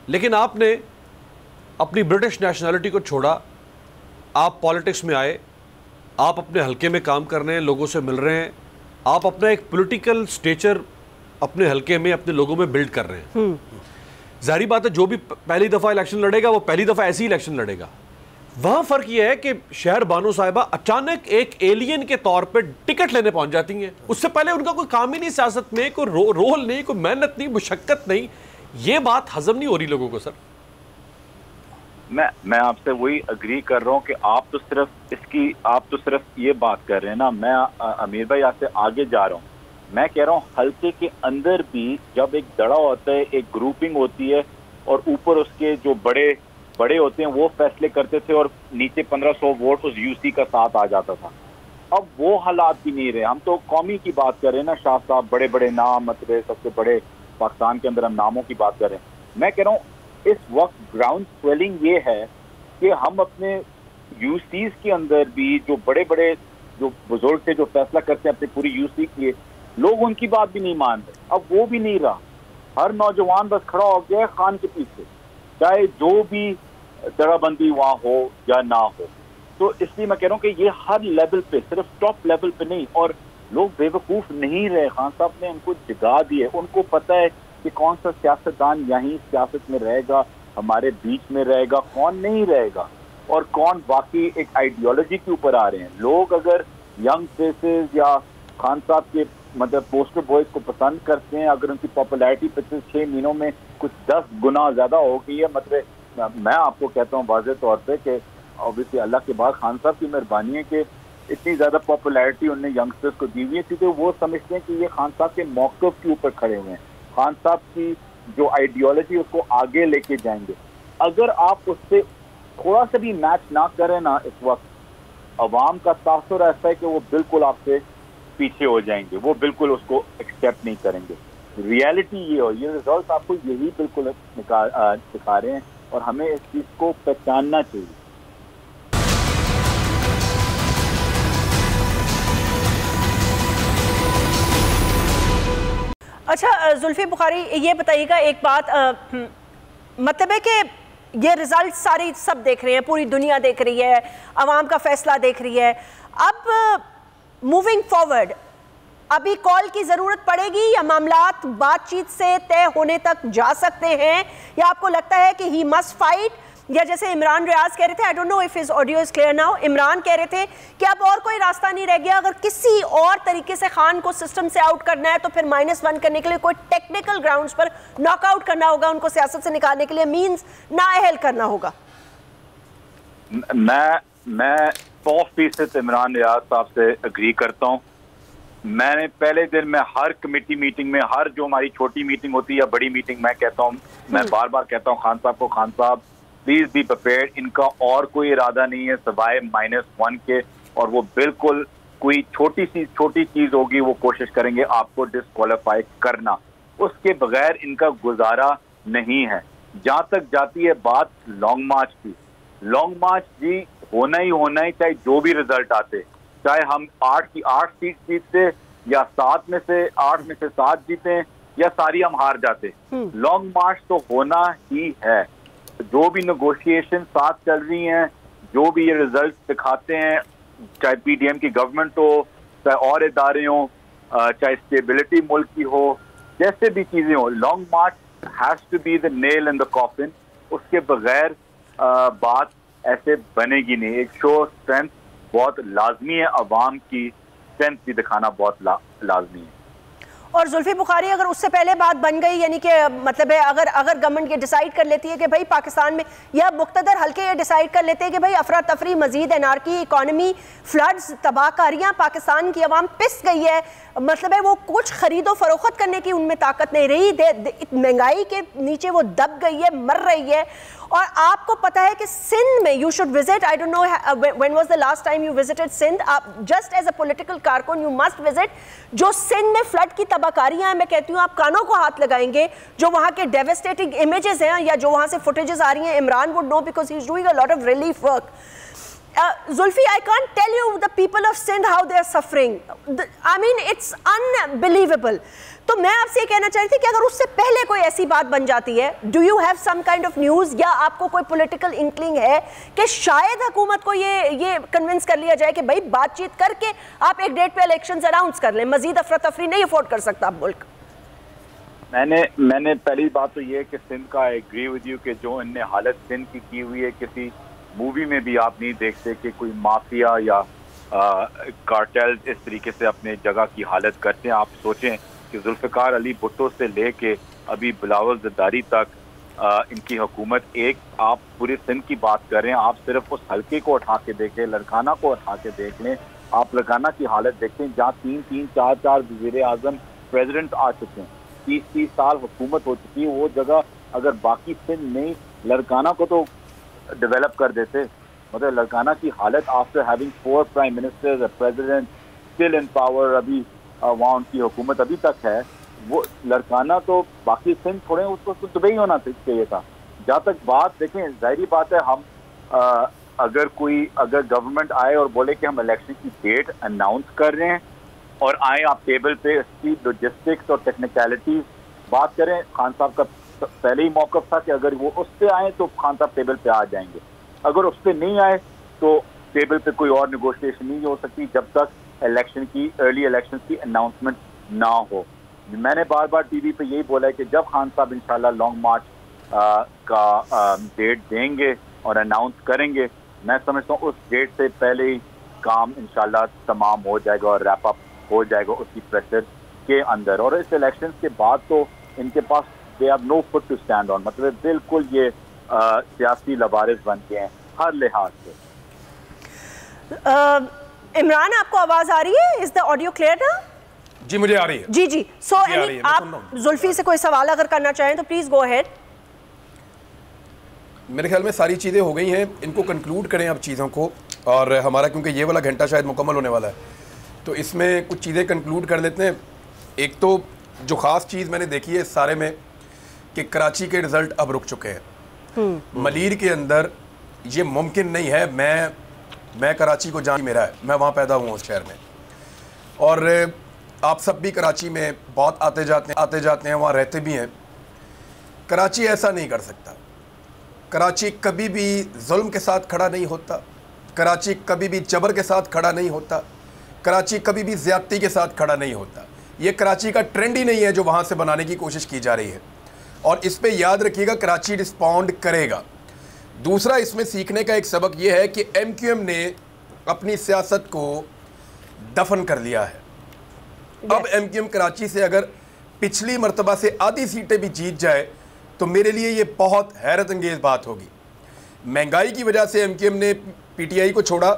लेकिन आपने अपनी ब्रिटिश नेशनलिटी को छोड़ा, आप पॉलिटिक्स में आए, आप अपने हलके में काम कर रहे हैं, लोगों से मिल रहे हैं, आप अपना एक पॉलिटिकल स्टेचर अपने हलके में, अपने लोगों में बिल्ड कर रहे हैं। जाहिर बात है जो भी पहली दफ़ा इलेक्शन लड़ेगा वो पहली दफ़ा ऐसी इलेक्शन लड़ेगा। वहाँ फ़र्क यह है कि शहर बानो साहिबा अचानक एक एलियन के तौर पे टिकट लेने पहुँच जाती हैं। उससे पहले उनका कोई काम ही नहीं सियासत में, कोई रोल नहीं, कोई मेहनत नहीं, मुशक्कत नहीं। ये बात हजम नहीं हो रही लोगों को। सर मैं आपसे वही अग्री कर रहा हूँ कि आप तो सिर्फ ये बात कर रहे हैं ना। मैं अमीर भाई आपसे आगे जा रहा हूँ। मैं कह रहा हूँ हल्के के अंदर भी जब एक दड़ा होता है, एक ग्रुपिंग होती है और ऊपर उसके जो बड़े होते हैं वो फैसले करते थे और नीचे 1500 वोट उस यूसी का साथ आ जाता था। अब वो हालात भी नहीं रहे। हम तो कौमी की बात कर रहे हैं ना शाह साहब, बड़े बड़े नाम, मतलब सबसे बड़े पाकिस्तान के अंदर हम नामों की बात कर रहे हैं। मैं कह रहा हूँ इस वक्त ग्राउंड स्वेलिंग ये है कि हम अपने यूसीज के अंदर भी जो बड़े बड़े जो बुजुर्ग थे जो फैसला करते हैं अपनी पूरी यूसी के, लोग उनकी बात भी नहीं मान रहे। अब वो भी नहीं रहा, हर नौजवान बस खड़ा हो गया है खान के पीछे, चाहे जो भी दराबंदी वहाँ हो या ना हो। तो इसलिए मैं कह रहा हूँ कि ये हर लेवल पे, सिर्फ टॉप लेवल पे नहीं। और लोग बेवकूफ़ नहीं रहे, खान साहब ने उनको जगा दिए। उनको पता है कि कौन सा सियासतदान यहीं सियासत में रहेगा, हमारे बीच में रहेगा, कौन नहीं रहेगा, और कौन बाकी एक आइडियोलॉजी के ऊपर आ रहे हैं। लोग अगर यंग फेसेस या खान साहब के मतलब पोस्टर बॉयज को पसंद करते हैं, अगर उनकी पॉपुलैरिटी पिछले 6 महीनों में कुछ 10 गुना ज़्यादा हो गई है, मतलब मैं आपको कहता हूँ वाज़ेह तौर पे कि ऑब्वियसली अल्लाह के बाद खान साहब की मेहरबानी है कि इतनी ज़्यादा पॉपुलैरिटी उनने यंगस्टर्स को दी हुई है, क्योंकि वो समझते हैं कि ये खान साहब के मौक़िफ़ के ऊपर खड़े हुए हैं, खान साहब की जो आइडियोलॉजी उसको आगे लेके जाएंगे। अगर आप उससे थोड़ा सा भी मैच ना करें ना, इस वक्त अवाम का तासुर ऐसा है कि वो बिल्कुल आपसे पीछे हो जाएंगे, वो बिल्कुल उसको एक्सेप्ट नहीं करेंगे। रियलिटी ये हो, ये रिजल्ट आपको यही बिल्कुल दिखा रहे हैं और हमें इस चीज़ को पहचानना चाहिए। अच्छा जुल्फी बुखारी, ये बताइएगा एक बात, मतलब है कि ये रिजल्ट सारी सब देख रहे हैं, पूरी दुनिया देख रही है, अवाम का फैसला देख रही है। अब मूविंग फॉरवर्ड अभी कॉल की ज़रूरत पड़ेगी या मामलात बातचीत से तय होने तक जा सकते हैं, या आपको लगता है कि ही मस्ट फाइट, या जैसे इमरान रियाज कह रहे थे, आई don't know if his audio is clear now, Imran कह रहे थे कि अब और कोई रास्ता नहीं रह गया, अगर किसी और तरीके से खान को सिस्टम से आउट करना है तो फिर -1 करने के लिए कोई टेक्निकल ग्राउंड्स पर नॉकआउट करना होगा, उनको सियासत से निकालने के लिए मींस नाअहल करना होगा। मैं 100% इमरान रियाज साहब से अग्री करता हूँ। मैंने पहले दिन में हर कमेटी मीटिंग में, हर जो हमारी छोटी मीटिंग होती है या बड़ी मीटिंग, मैं कहता हूँ, मैं बार बार कहता हूँ खान साहब को, खान साहब प्लीज बी प्रिपेयर्ड, इनका और कोई इरादा नहीं है सिवाय -1 के, और वो बिल्कुल कोई छोटी चीज होगी वो कोशिश करेंगे आपको डिस्क्वालीफाई करना, उसके बगैर इनका गुजारा नहीं है। जहां तक जाती है बात लॉन्ग मार्च की, लॉन्ग मार्च जी होना ही चाहे जो भी रिजल्ट आते, चाहे हम 8 की 8 सीट जीतते या 7 में से 8 में से 7 जीते या सारी हम हार जाते। लॉन्ग मार्च तो होना ही है। जो भी नेगोशिएशन साथ चल रही हैं, जो भी ये रिजल्ट दिखाते हैं, चाहे पीडीएम की गवर्नमेंट हो, चाहे और इदारे हों, चाहे स्टेबिलिटी मुल्क की हो, जैसे भी चीजें हो, long march has to be the nail in the coffin. उसके बगैर बात ऐसे बनेगी नहीं। एक शो स्ट्रेंथ बहुत लाजमी है, अवाम की स्ट्रेंथ भी दिखाना बहुत लाजमी है। और जुल्फी बुखारी, अगर उससे पहले बात बन गई, यानी कि मतलब है अगर गवर्नमेंट ये डिसाइड कर लेती है कि भाई पाकिस्तान में, या मुक्तदर हल्के ये डिसाइड कर लेते हैं कि भाई अफरा तफरी, मजीद एनार्की, इकॉनमी, फ्लड्स, तबाहकारियाँ, पाकिस्तान की आवाम पिस गई है, मतलब है वो कुछ खरीदो फरोख्त करने की उनमें ताकत नहीं रही, महंगाई के नीचे वो दब गई है, मर रही है। और आपको पता है कि सिंध में you should visit, I don't know when was the last time you visited Sindh, आप जस्ट एज अ पॉलिटिकल कारकुन यू मस्ट विजिट। जो सिंध में फ्लड की तबाहकारियां हैं, मैं कहती हूँ आप कानों को हाथ लगाएंगे। जो वहाँ के डेवेस्टेटिंग इमेजेस हैं या जो वहाँ से फुटेजेस आ रही हैं, Imran would know because he is doing a lot of relief work. Zulfi, I can't tell you the people of Sindh how they are suffering. I mean, it's unbelievable. तो मैं आपसे ये कहना चाह रही थी कि अगर उससे पहले कोई ऐसी बात बन जाती है, do you have some kind of news, या आपको कोई political inkling है कि शायद हुकूमत को ये कन्विंस कर लिया जाए कि भाई बातचीत करके आप एक डेट पे इलेक्शंस अनाउंस कर लें, मजीद अफरा तफरी नहीं अफोर्ड कर सकता मुल्क। मैंने पहली बात तो ये कि सिंध का आई एग्री विद यू कि जो इनने हालत सिंध की हुई है, किसी मूवी में भी आप नहीं देखते कि कोई माफिया या कार्टेल इस तरीके से अपने जगह की हालत करते हैं। आप सोचें कि जुल्फ़िकार अली भुट्टो से लेके अभी बिलावल ज़रदारी तक इनकी हुकूमत, एक आप पूरे सिंध की बात कर रहे हैं, आप सिर्फ उस हल्के को उठा के देखें, लड़काना को उठा के देख लें, आप लड़काना की हालत देखें जहाँ 3-3, 4-4 वज़ीर आज़म प्रेसिडेंट आ चुके हैं, 30-30 साल हुकूमत हो चुकी है। वो जगह अगर बाकी सिंध नहीं लड़काना को तो डेवलप कर देते, मतलब लड़काना की हालत after having 4 prime ministers, president still in power, अभी वहाँ उनकी हुकूमत अभी तक है, वो लड़काना तो बाकी सिंध थोड़े उसको तो दुबई होना चाहिए था। जहाँ तक बात देखें, जाहिर बात है हम अगर गवर्नमेंट आए और बोले कि हम इलेक्शन की डेट अनाउंस कर रहे हैं और आए आप टेबल पे इसकी लॉजिस्टिक्स और टेक्निकलिटीज बात करें, खान साहब का पहले ही मौक़िफ़ था कि अगर वो उस पर आए तो खान साहब टेबल पे आ जाएंगे, अगर उस पर नहीं आए तो टेबल पे कोई और नेगोशिएशन नहीं हो सकती जब तक अर्ली इलेक्शन की अनाउंसमेंट ना हो। मैंने बार बार टीवी पे यही बोला है कि जब खान साहब इंशाल्लाह लॉन्ग मार्च का डेट देंगे और अनाउंस करेंगे, मैं समझता हूँ उस डेट से पहले ही काम इंशाल्लाह तमाम हो जाएगा और रैप अप हो जाएगा उसकी प्रेशर के अंदर। और इस इलेक्शन के बाद तो इनके पास they have no foot to stand on, मतलब बिल्कुल ये सियासी लवारिस बन गए हैं हर लिहाज से। इमरान, आपको आवाज आ रही है? इज द ऑडियो क्लियर ना? जी मुझे आ रही है। जी जी। सो आप जुल्फी से कोई सवाल अगर करना चाहें तो प्लीज गो अहेड। मेरे ख्याल में सारी चीज़ें हो गई हैं, इनको कंक्लूड करें अब चीज़ों को, और हमारा क्योंकि ये वाला घंटा शायद मुकम्मल होने वाला है तो इसमें कुछ चीज़ें कंक्लूड कर लेते हैं। एक तो जो ख़ास चीज़ मैंने देखी है इस सारे में कि कराची के रिज़ल्ट अब रुक चुके हैं। मलीर के अंदर ये मुमकिन नहीं है, मैं कराची को जान मेरा है, मैं वहाँ पैदा हुआ उस शहर में, और आप सब भी कराची में बहुत आते जाते हैं, वहाँ रहते भी हैं। कराची ऐसा नहीं कर सकता, कराची कभी भी जुल्म के साथ खड़ा नहीं होता, कराची कभी भी जबर के साथ खड़ा नहीं होता, कराची कभी भी ज़्यादती के साथ खड़ा नहीं होता। ये कराची का ट्रेंड ही नहीं है जो वहाँ से बनाने की कोशिश की जा रही है, और इस पे याद रखिएगा कराची रिस्पॉन्ड करेगा। दूसरा इसमें सीखने का एक सबक ये है कि MQM ने अपनी सियासत को दफन कर लिया है। अब MQM कराची से अगर पिछली मर्तबा से आधी सीटें भी जीत जाए तो मेरे लिए ये बहुत हैरत अंगेज़ बात होगी। महंगाई की वजह से MQM ने PTI को छोड़ा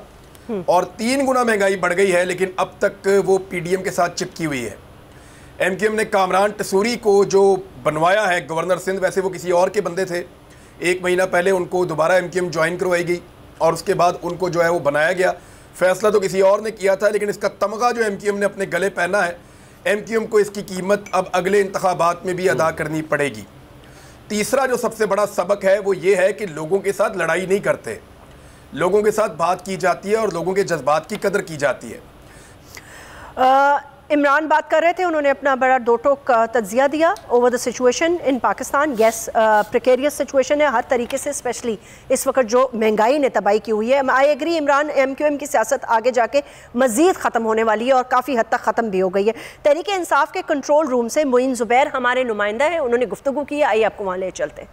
और 3 गुना महंगाई बढ़ गई है, लेकिन अब तक वो PDM के साथ चिपकी हुई है। MQM ने कामरान टसूरी को जो बनवाया है गवर्नर सिंध, वैसे वो किसी और के बंदे थे, 1 महीना पहले उनको दोबारा MQM ज्वाइन करवाई गई और उसके बाद उनको जो है वो बनाया गया। फैसला तो किसी और ने किया था, लेकिन इसका तमगा जो MQM ने अपने गले पहना है, MQM को इसकी कीमत अब अगले इंतखाबात में भी अदा करनी पड़ेगी। तीसरा जो सबसे बड़ा सबक है वो ये है कि लोगों के साथ लड़ाई नहीं करते, लोगों के साथ बात की जाती है और लोगों के जज्बात की कदर की जाती है। इमरान बात कर रहे थे, उन्होंने अपना बड़ा दो टोक तज्जिया दिया over the situation in Pakistan. Yes, precarious situation है हर तरीके से, स्पेशली इस वक्त जो महंगाई ने तबाही की हुई है। आई एग्री, इमरान, MQM की सियासत आगे जाके मज़ीद ख़त्म होने वाली है और काफ़ी हद तक ख़त्म भी हो गई है। तहरीक इंसाफ के कंट्रोल रूम से मोइन ज़ुबैर हमारे नुमाइंदा है, उन्होंने गुफ्तगू की। आइए आपको वहाँ ले चलते हैं।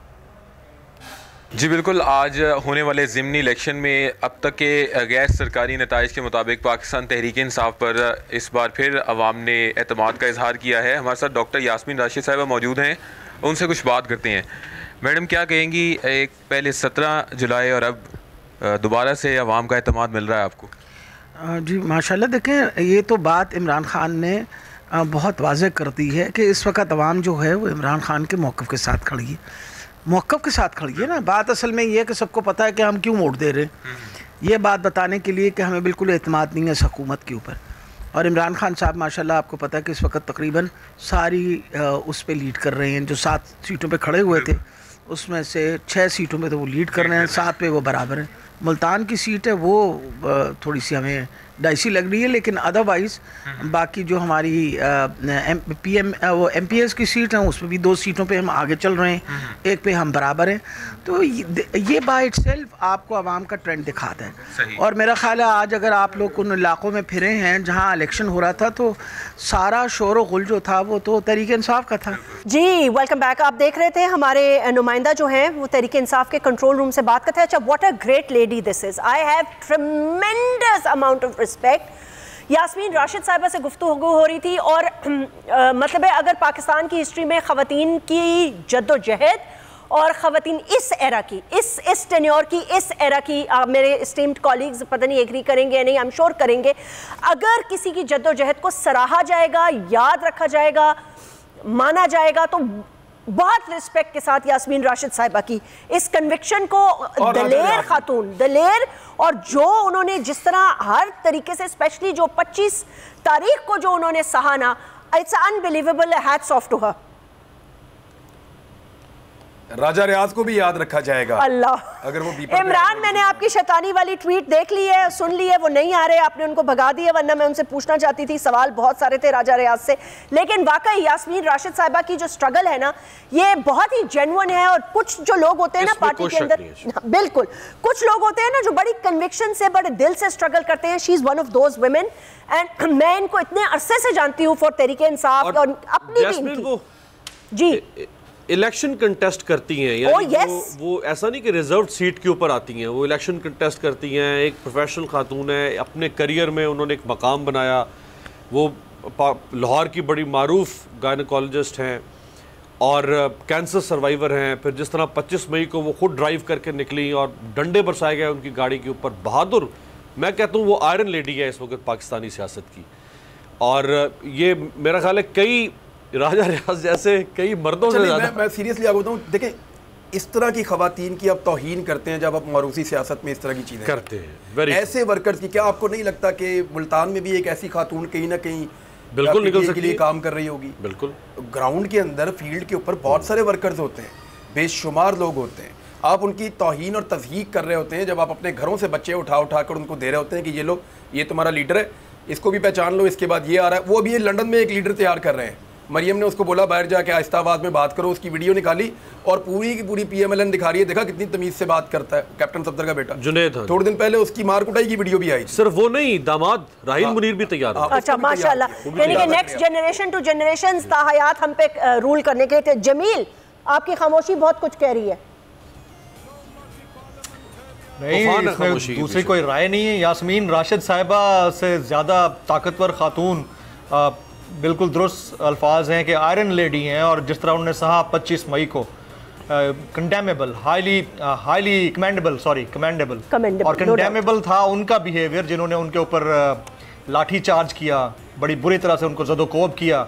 जी बिल्कुल, आज होने वाले ज़िमनी इलेक्शन में अब तक के गैर सरकारी नताइज के मुताबिक पाकिस्तान तहरीक इंसाफ पर इस बार फिर अवाम ने एतमाद का इजहार किया है। हमारे साथ डॉक्टर यास्मीन राशिद साहिबा मौजूद हैं, उनसे कुछ बात करते हैं। मैडम, क्या कहेंगी, एक पहले 17 जुलाई और अब दोबारा से अवाम का एतमाद मिल रहा है आपको? जी माशाल्लाह, देखें ये तो बात इमरान खान ने बहुत वाज़ेह कर दी है कि इस वक्त अवाम जो है वो इमरान खान के मौक़िफ़ के साथ खड़ी है, मौक़िफ़ के साथ खड़ी है ना। बात असल में ये है कि सबको पता है कि हम क्यों वोट दे रहे हैं, ये बात बताने के लिए कि हमें बिल्कुल एतमाद नहीं है इस हुकूमत के ऊपर। और इमरान खान साहब माशाल्लाह आपको पता है कि इस वक्त तकरीबन सारी उस पे लीड कर रहे हैं। जो 7 सीटों पे खड़े हुए थे उसमें से 6 सीटों पे तो वो लीड कर रहे हैं, 7 पे वो बराबर हैं। मुल्तान की सीट है वो थोड़ी सी हमें डाइसी लग रही है, लेकिन अदरवाइज़ बाकी जो हमारी MPS की सीट है उसमें भी 2 सीटों पे हम आगे चल रहे हैं, एक पे हम बराबर हैं। तो ये बाय इटसेल्फ आपको आवाम का ट्रेंड दिखाता है। और मेरा ख्याल है आज अगर आप लोग उन इलाकों में फिरे हैं जहाँ इलेक्शन हो रहा था तो सारा शोर व गुल जो था वो तो तहरीक इंसाफ का था। जी वेलकम बैक। आप देख रहे थे हमारे नुमाइंदा जो हैं वो तहरीक इंसाफ के कंट्रोल रूम से बात करते हैं। अच्छा, what a great lady this is, I have tremendous amount of respect. Yasmeen Rashid साहिबा से गुफ्तगू हो रही थी और मतलब है अगर पाकिस्तान की हिस्ट्री में ख़वातीन की जद्दोजहद और ख़वातीन इस एरा की, इस टेन्योर की, इस एरा की, मेरे एस्टीम्ड कॉलीग्स पता नहीं एग्री करेंगे या नहीं, आई एम श्योर करेंगे, अगर किसी की जद्दोजहद को सराहा जाएगा, याद रखा जाएगा, माना जाएगा, तो बहुत रिस्पेक्ट के साथ यास्मीन राशिद साहिबा की इस कन्विक्शन को, दलेर खातून, दलेर, और जो उन्होंने जिस तरह हर तरीके से, स्पेशली जो 25 तारीख को जो उन्होंने सहाना, it's unbelievable, hats off to her. Raja Riaz को भी याद रखा जाएगा अल्लाह। अगर वो इमरान, मैंने आपकी शैतानी वाली ट्वीट देख ली है, सुन ली है, वो नहीं आ रहे, आपने उनको भगा दिया, वरना मैं उनसे पूछना चाहती थी, सवाल बहुत सारे थे राजा रियाज से। लेकिन वाकई यास्मीन राशिद साहिबा की जो स्ट्रगल है ना, ये बहुत ही जेन्युइन है। और कुछ जो लोग होते हैं ना पार्टी के अंदर, बिल्कुल कुछ लोग होते हैं ना जो बड़ी कन्विक्शन से, बड़े दिल से स्ट्रगल करते हैं। She is one of those women and मैं इनको इतने अरसे से जानती हूँ फॉर तहरीक इंसाफ और अपनी भी इनकी। जी इलेक्शन कंटेस्ट करती हैं, यानी yes. वो ऐसा नहीं कि रिजर्व सीट के ऊपर आती हैं, वो इलेक्शन कंटेस्ट करती हैं। एक प्रोफेशनल खातून है, अपने करियर में उन्होंने एक मकाम बनाया। वो लाहौर की बड़ी मारूफ गायनकोलॉजिस्ट हैं और कैंसर सर्वाइवर हैं। फिर जिस तरह 25 मई को वो खुद ड्राइव करके निकली और डंडे बरसाए गए उनकी गाड़ी के ऊपर, बहादुर, मैं कहता हूँ वो आयरन लेडी है इस वक्त पाकिस्तानी सियासत की। और ये मेरा ख्याल है कई राजा रियाज जैसे कई मर्दों से ज़्यादा, मैं सीरियसली आपको बताऊँ, देखें इस तरह की खवातीन की आप तौहीन करते हैं जब आप मारूसी सियासत में इस तरह की चीज़ें करते हैं। ऐसे वर्कर्स की, क्या आपको नहीं लगता कि मुल्तान में भी एक ऐसी खातून कहीं ना कहीं बिल्कुल निकल सकती के लिए काम कर रही होगी? बिल्कुल। ग्राउंड के अंदर, फील्ड के ऊपर बहुत सारे वर्कर्स होते हैं, बेशुमार लोग होते हैं। आप उनकी तौहीन और तज़हीक कर रहे होते हैं जब आप अपने घरों से बच्चे उठा कर उनको दे रहे होते हैं कि ये लो, ये तुम्हारा लीडर है, इसको भी पहचान लो, इसके बाद ये आ रहा है। वो अभी लंदन में एक लीडर तैयार कर रहे हैं, मरियम ने उसको बोला बाहर जाके आहिस्ता आवाज़ में बात करो, उसकी वीडियो निकाली और पूरी की पूरी PMLN दिखा रही है। देखा कितनी तमीज़ से बात करता है कैप्टन सफदर का बेटा जुनैद। थोड़े दिन पहले उसकी मार कुटाई की वीडियो भी आई। सिर्फ वो नहीं, दामाद राहिल मुनीर भी तैयार है। अच्छा माशाल्लाह, यानी कि नेक्स्ट जनरेशन टू जनरेशन ताहयात हम पे रूल करने के लिए। जमील, आपकी खामोशी बहुत कुछ कह रही है। नहीं, इसमें दूसरी कोई राय नहीं है। यास्मीन राशिद साहिबा से ज़्यादा ताकतवर खातून बिल्कुल दुरुस्त अल्फाज हैं कि आयरन लेडी हैं। और जिस तरह उन्होंने कहा 25 मई को, कंडेमेबल, हाईली कमेंडेबल और कंडेमेबल था उनका बिहेवियर, जिन्होंने उनके ऊपर लाठी चार्ज किया, बड़ी बुरी तरह से उनको ज़दोकोब किया,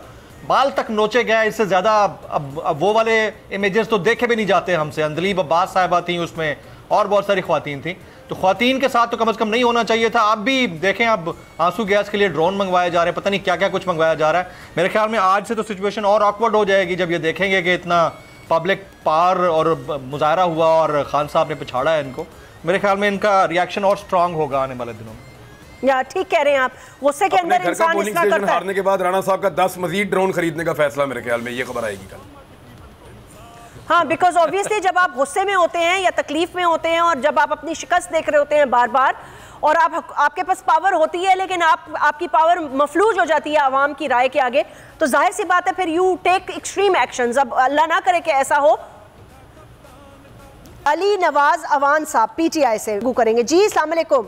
बाल तक नोचे गए। इससे ज़्यादा अब वो वाले इमेजेस तो देखे भी नहीं जाते हमसे। अंदलीब अब्बास साहिबा थी उसमें और बहुत सारी ख्वातीन थी, तो ख्वातीन के साथ तो कम से कम नहीं होना चाहिए था। अब भी देखें, अब आंसू गैस के लिए ड्रोन मंगवाए जा रहे हैं, पता नहीं क्या क्या कुछ मंगवाया जा रहा है। मेरे ख्याल में आज से तो सिचुएशन और ऑकवर्ड हो जाएगी जब ये देखेंगे कि इतना पब्लिक पार और मुजाहरा हुआ और खान साहब ने पिछाड़ा है इनको। मेरे ख्याल में इनका रिएक्शन और स्ट्रांग होगा आने वाले दिनों में। या ठीक कह रहे हैं आप, गुस्से के अंदर इंसान इस तरह करता है। हारने के बाद राणा साहब का 10 मजीद ड्रोन खरीदने का फैसला मेरे ख्याल में ये खबर आएगी कल। हाँ, बिकॉज ऑब्वियसली जब आप गुस्से में होते हैं या तकलीफ में होते हैं और जब आप अपनी शिकस्त देख रहे होते हैं बार बार और आपके पास पावर होती है लेकिन आपकी पावर मफलूज हो जाती है आवाम की राय के आगे, तो जाहिर सी बात है फिर यू टेक एक्सट्रीम एक्शंस। अब अल्लाह ना करे कि ऐसा हो। अली नवाज अवान साहब पीटीआई से करेंगे। जी अस्सलाम वालेकुम।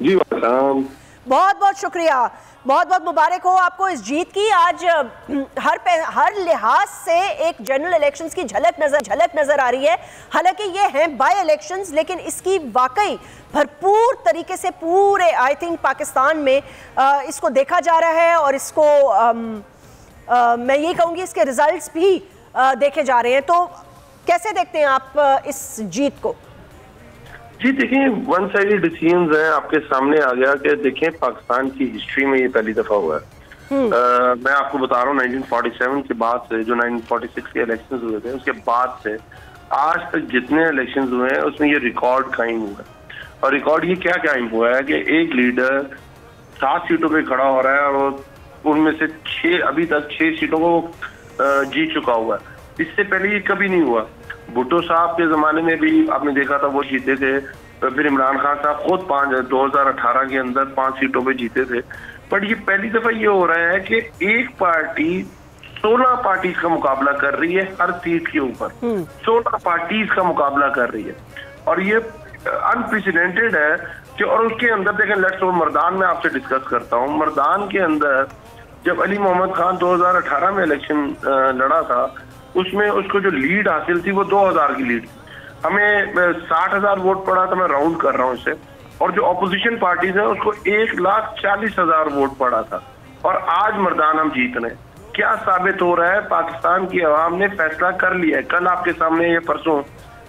जी वालेकुम। बहुत बहुत शुक्रिया, बहुत बहुत मुबारक हो आपको इस जीत की। आज हर लिहाज से एक जनरल इलेक्शंस की झलक नजर आ रही है। हालांकि ये हैं बाय इलेक्शंस, लेकिन इसकी वाकई भरपूर तरीके से पूरे आई थिंक पाकिस्तान में इसको देखा जा रहा है और इसको मैं ये कहूँगी इसके रिजल्ट्स भी देखे जा रहे हैं। तो कैसे देखते हैं आप इस जीत को? जी देखिए, वन साइडेड डिसीजंस हैं, आपके सामने आ गया कि देखें पाकिस्तान की हिस्ट्री में ये पहली दफा हुआ है। मैं आपको बता रहा हूँ 1947 के बाद से, जो 1946 के इलेक्शंस हुए थे उसके बाद से आज तक जितने इलेक्शंस हुए हैं उसमें ये रिकॉर्ड कायम हुआ है। और रिकॉर्ड ये क्या कायम हुआ है कि एक लीडर 7 सीटों पे खड़ा हो रहा है और उनमें से 6 अभी तक 6 सीटों को जीत चुका हुआ है। इससे पहले ये कभी नहीं हुआ। भुट्टो साहब के जमाने में भी आपने देखा था वो जीते थे, फिर इमरान खान साहब खुद 2018 के अंदर 5 सीटों पे जीते थे। बट ये पहली दफा ये हो रहा है कि एक पार्टी 16 पार्टीज का मुकाबला कर रही है हर सीट के ऊपर। 16 पार्टीज का मुकाबला कर रही है और ये अनप्रेसिडेंटेड है कि, और उसके अंदर देखें, लेट्स मर्दान में आपसे डिस्कस करता हूँ। मर्दान के अंदर जब अली मोहम्मद खान 2018 में इलेक्शन लड़ा था, उसमें उसको जो लीड हासिल थी वो 2000 की लीड थी। हमें 60,000 वोट पड़ा था, मैं राउंड कर रहा हूँ इसे, और जो ऑपोजिशन पार्टीज है उसको 1,40,000 वोट पड़ा था। और आज मर्दान हम जीत रहे हैं। क्या साबित हो रहा है? पाकिस्तान की आवाम ने फैसला कर लिया है। कल आपके सामने ये परसों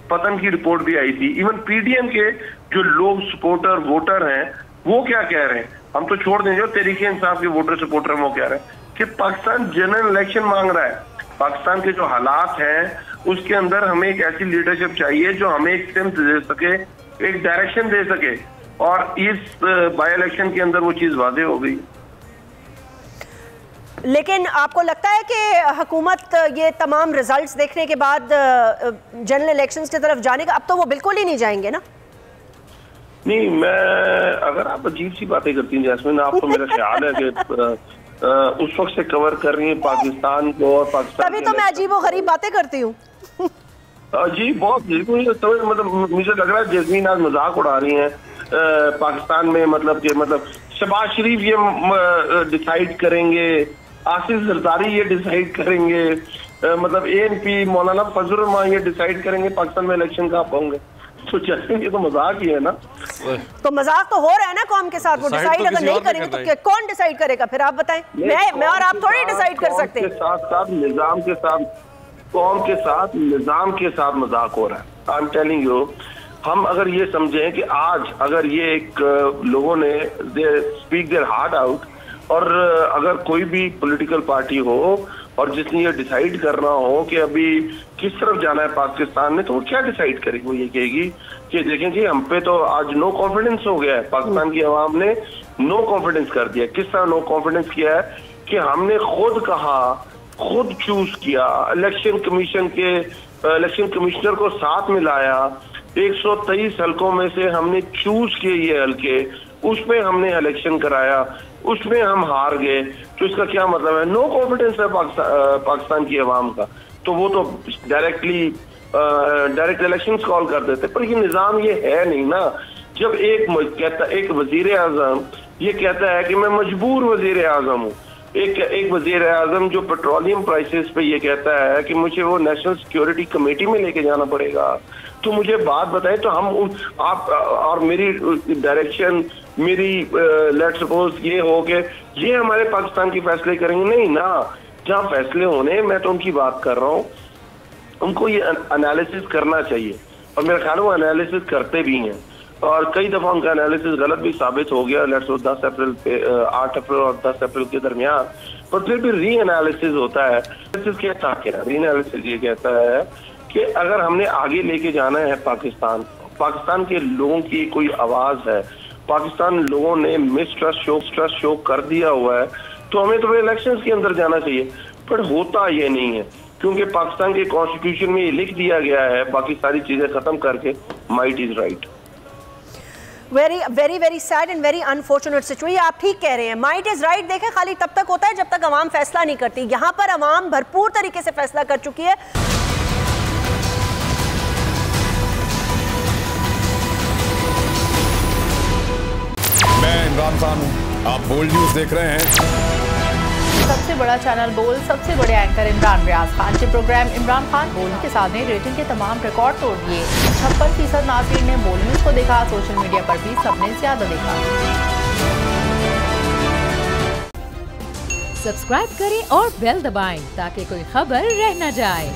पतन की रिपोर्ट भी आई थी। इवन पीडीएम के जो लोग सपोर्टर वोटर हैं वो क्या कह रहे हैं, हम तो छोड़ दें, जो तहरीक इंसाफ के वोटर सपोर्टर हैं वो कह रहे हैं कि पाकिस्तान जनरल इलेक्शन मांग रहा है। पाकिस्तान के जो हालात हैं उसके अंदर हमें एक ऐसी लीडरशिप चाहिए जो हमें एक सिम्त दे सके, एक डायरेक्शन दे सके, और इस बाय इलेक्शन के अंदर वो चीज वादे हो गई। लेकिन आपको लगता है कि हुकूमत ये तमाम रिजल्ट्स देखने के बाद जनरल इलेक्शंस की तरफ जाने का, अब तो वो बिल्कुल ही नहीं जाएंगे ना? नहीं, मैं अगर आप अजीब सी बातें करती हैं जैस्मिन, आपको मेरा ख्याल है कि उस वक्त से कवर कर रही है पाकिस्तान को, और पाकिस्तान तभी तो मैं अजीबो गरीब बातें करती हूँ। जी बहुत मतलब मुझे लग रहा है जैस्मीन आज मजाक उड़ा रही हैं पाकिस्तान में, मतलब शहबाज शरीफ ये डिसाइड करेंगे, आसिफ जरदारी ये डिसाइड करेंगे, मतलब एएनपी मौलाना फजल रहमान ये डिसाइड करेंगे पाकिस्तान में इलेक्शन कब होंगे। तो ये तो मजाक ही है ना। तो मजाक तो हो रहा है ना कौम के साथ। वो डिसाइड अगर नहीं करेंगे तो कौन डिसाइड करेगा फिर? आप बताएं। मैं और आप थोड़ी डिसाइड कर सकते हैं। साथ निजाम के साथ, कौम के साथ, निजाम के साथ मजाक हो रहा है। आई एम टेलिंग यू, हम अगर ये समझें कि आज अगर ये एक लोगों ने स्पीक देयर हार्ट आउट, और अगर कोई भी पॉलिटिकल पार्टी हो और जिसने ये डिसाइड करना हो कि अभी किस तरफ जाना है पाकिस्तान में, तो वो क्या डिसाइड करेगी? वो ये कहेगी कि देखें जी हम पे तो आज नो कॉन्फिडेंस हो गया है। पाकिस्तान की आवाम ने नो कॉन्फिडेंस कर दिया। किस तरह नो कॉन्फिडेंस किया है कि हमने खुद कहा, खुद चूज किया, इलेक्शन कमिश्नर को साथ मिलाया, 123 हल्कों में से हमने चूज किए ये हल्के, उसमें हमने इलेक्शन कराया, उसमें हम हार गए। तो इसका क्या मतलब है? नो कॉन्फिडेंस है पाकिस्तान की आवाम का। तो वो तो डायरेक्ट इलेक्शन कॉल कर देते, पर ये निज़ाम ये है नहीं ना। जब एक वजीर आजम ये कहता है कि मैं मजबूर वजीर आजम हूँ, एक वजीर आजम जो पेट्रोलियम प्राइसेस पे ये कहता है कि मुझे वो नेशनल सिक्योरिटी कमेटी में लेके जाना पड़ेगा, तो मुझे बात बताएं, तो हम आप और मेरी डायरेक्शन, मेरी लेट्स सपोज ये हो कि ये हमारे पाकिस्तान की फैसले करेंगे? नहीं ना। जहाँ फैसले होने, मैं तो उनकी बात कर रहा हूँ, उनको ये एनालिसिस करना चाहिए, और मेरा ख्याल वो एनालिसिस करते भी हैं, और कई दफा उनका एनालिसिस गलत भी साबित हो गया। लेट्स सपोज 10 अप्रैल पे 8 अप्रैल और 10 अप्रैल के दरमियान, पर फिर भी री एनालिसिस होता है। री एनालिसिस ये कहता है कि अगर हमने आगे लेके जाना है पाकिस्तान के लोगों की कोई आवाज है, पाकिस्तान लोगों ने मिसट्रस्ट शो कर दिया हुआ है, तो हमें तो इलेक्शंस के अंदर जाना चाहिए। पर होता ये नहीं है, क्योंकि पाकिस्तान के कॉन्स्टिट्यूशन में ये लिख दिया गया है, बाकी सारी चीजें खत्म करके might is right. Very very very sad and very unfortunate situation. आप ठीक कह रहे हैं, माइट इज राइट। देखें, खाली तब तक होता है जब तक अवाम फैसला नहीं करती। यहाँ पर अवाम भरपूर तरीके से फैसला कर चुकी है। मैं इमरान खान हूँ, आप बोल्ड न्यूज देख रहे हैं। सबसे बड़ा चैनल बोल, सबसे बड़े एंकर इमरान रियाज खान के प्रोग्राम इमरान खान बोल के साथ ने रेटिंग के तमाम रिकॉर्ड तोड़ दिए। 56% नाज़रीन ने बोल न्यूज को देखा। सोशल मीडिया पर भी सबने ज्यादा देखा। सब्सक्राइब करें और बेल दबाएं ताकि कोई खबर रह न जाए।